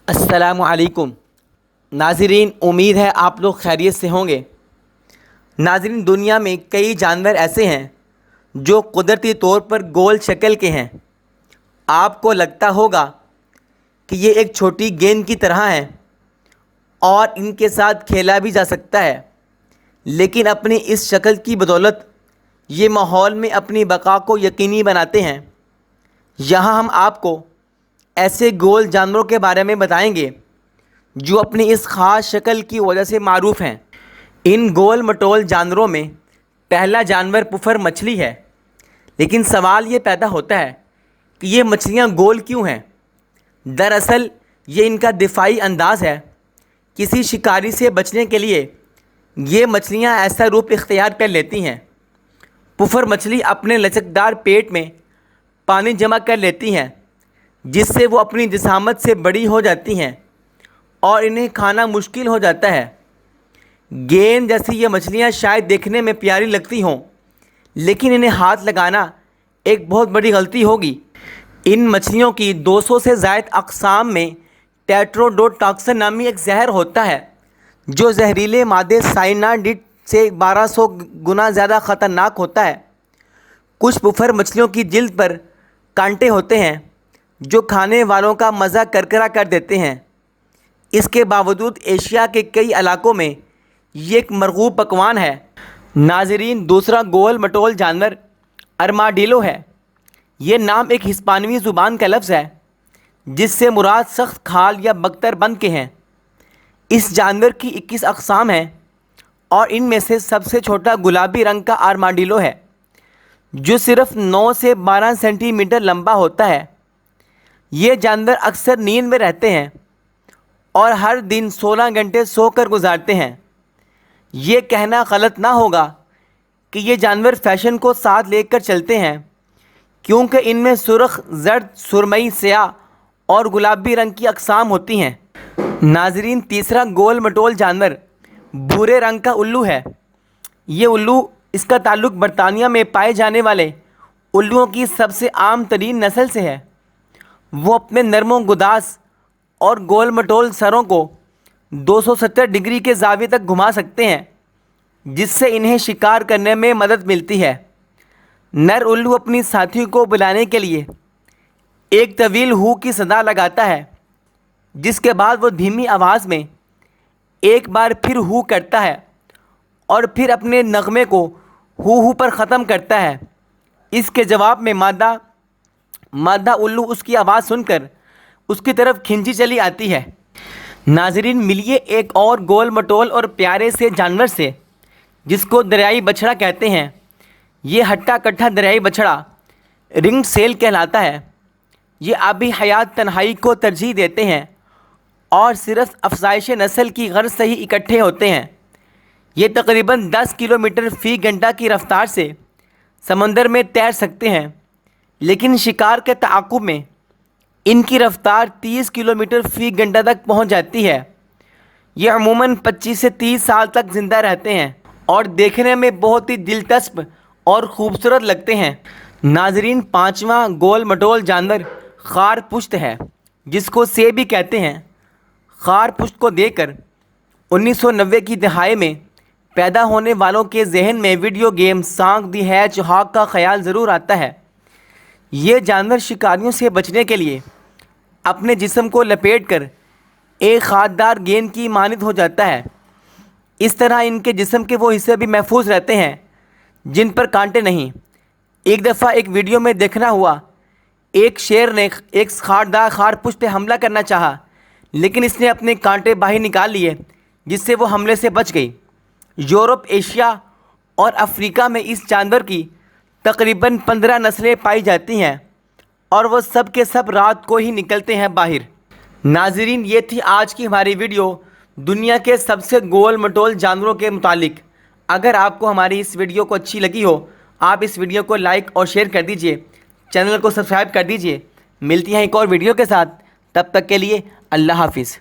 السلام علیکم ناظرین، امید ہے آپ لوگ خیریت سے ہوں گے۔ ناظرین، دنیا میں کئی جانور ایسے ہیں جو قدرتی طور پر گول شکل کے ہیں۔ آپ کو لگتا ہوگا کہ یہ ایک چھوٹی گیند کی طرح ہیں اور ان کے ساتھ کھیلا بھی جا سکتا ہے، لیکن اپنی اس شکل کی بدولت یہ ماحول میں اپنی بقا کو یقینی بناتے ہیں۔ یہاں ہم آپ کو ایسے گول جانوروں کے بارے میں بتائیں گے جو اپنی اس خاص شکل کی وجہ سے معروف ہیں۔ ان گول مٹول جانوروں میں پہلا جانور پفر مچھلی ہے، لیکن سوال یہ پیدا ہوتا ہے کہ یہ مچھلیاں گول کیوں ہیں؟ دراصل یہ ان کا دفاعی انداز ہے۔ کسی شکاری سے بچنے کے لیے یہ مچھلیاں ایسا روپ اختیار کر لیتی ہیں۔ پفر مچھلی اپنے لچکدار پیٹ میں پانی جمع کر لیتی ہیں، جس سے وہ اپنی جسامت سے بڑی ہو جاتی ہیں اور انہیں کھانا مشکل ہو جاتا ہے۔ گیند جیسی یہ مچھلیاں شاید دیکھنے میں پیاری لگتی ہوں، لیکن انہیں ہاتھ لگانا ایک بہت بڑی غلطی ہوگی۔ ان مچھلیوں کی 200 سے زائد اقسام میں ٹیٹروڈوٹاکسن نامی ایک زہر ہوتا ہے جو زہریلے مادے سائنائڈ سے 1200 گنا زیادہ خطرناک ہوتا ہے۔ کچھ پفر مچھلیوں کی جلد پر کانٹے ہوتے ہیں جو کھانے والوں کا مزہ کرکرا کر دیتے ہیں۔ اس کے باوجود ایشیا کے کئی علاقوں میں یہ ایک مرغوب پکوان ہے۔ ناظرین، دوسرا گول مٹول جانور ارماڈیلو ہے۔ یہ نام ایک ہسپانوی زبان کا لفظ ہے جس سے مراد سخت کھال یا بکتر بند کے ہیں۔ اس جانور کی 21 اقسام ہیں اور ان میں سے سب سے چھوٹا گلابی رنگ کا ارماڈیلو ہے جو صرف 9 سے 12 سینٹی میٹر لمبا ہوتا ہے۔ یہ جانور اکثر نیند میں رہتے ہیں اور ہر دن 16 گھنٹے سو کر گزارتے ہیں۔ یہ کہنا غلط نہ ہوگا کہ یہ جانور فیشن کو ساتھ لے کر چلتے ہیں، کیونکہ ان میں سرخ، زرد، سرمئی، سیاہ اور گلابی رنگ کی اقسام ہوتی ہیں۔ ناظرین، تیسرا گول مٹول جانور بھورے رنگ کا الو ہے۔ یہ الو، اس کا تعلق برطانیہ میں پائے جانے والے الوؤں کی سب سے عام ترین نسل سے ہے۔ وہ اپنے نرم و گداز اور گول مٹول سروں کو 270 ڈگری کے زاویے تک گھما سکتے ہیں، جس سے انہیں شکار کرنے میں مدد ملتی ہے۔ نر الو اپنی ساتھی کو بلانے کے لیے ایک طویل ہو کی صدا لگاتا ہے، جس کے بعد وہ دھیمی آواز میں ایک بار پھر ہو کرتا ہے اور پھر اپنے نغمے کو ہو پر ختم کرتا ہے۔ اس کے جواب میں مادہ الو اس کی آواز سن کر اس کی طرف کھنچی چلی آتی ہے۔ ناظرین، ملیے ایک اور گول مٹول اور پیارے سے جانور سے جس کو دریائی بچھڑا کہتے ہیں۔ یہ ہٹا کٹھا دریائی بچھڑا رنگ سیل کہلاتا ہے۔ یہ آبی حیات تنہائی کو ترجیح دیتے ہیں اور صرف افزائش نسل کی غرض سے ہی اکٹھے ہوتے ہیں۔ یہ تقریباً 10 کلومیٹر فی گھنٹہ کی رفتار سے سمندر میں تیر سکتے ہیں، لیکن شکار کے تعاقب میں ان کی رفتار 30 کلومیٹر فی گھنٹہ تک پہنچ جاتی ہے۔ یہ عموماً 25 سے 30 سال تک زندہ رہتے ہیں اور دیکھنے میں بہت ہی دلچسپ اور خوبصورت لگتے ہیں۔ ناظرین، پانچواں گول مٹول جانور خار پشت ہے، جس کو سیب بھی کہتے ہیں۔ خار پشت کو دیکھ کر 1990 کی دہائی میں پیدا ہونے والوں کے ذہن میں ویڈیو گیم سانک دی ہیج ہاگ کا خیال ضرور آتا ہے۔ یہ جانور شکاریوں سے بچنے کے لیے اپنے جسم کو لپیٹ کر ایک خاردار گیند کی مانند ہو جاتا ہے۔ اس طرح ان کے جسم کے وہ حصے بھی محفوظ رہتے ہیں جن پر کانٹے نہیں۔ ایک دفعہ ایک ویڈیو میں دیکھنا ہوا، ایک شیر نے ایک خاردار خار پشت پہ حملہ کرنا چاہا، لیکن اس نے اپنے کانٹے باہر نکال لیے جس سے وہ حملے سے بچ گئی۔ یورپ، ایشیا اور افریقہ میں اس جانور کی تقریباً 15 نسلیں پائی جاتی ہیں اور وہ سب کے سب رات کو ہی نکلتے ہیں باہر۔ ناظرین، یہ تھی آج کی ہماری ویڈیو دنیا کے سب سے گول مٹول جانوروں کے متعلق۔ اگر آپ کو ہماری اس ویڈیو کو اچھی لگی ہو، آپ اس ویڈیو کو لائک اور شیئر کر دیجئے، چینل کو سبسکرائب کر دیجئے۔ ملتی ہیں ایک اور ویڈیو کے ساتھ، تب تک کے لیے اللہ حافظ۔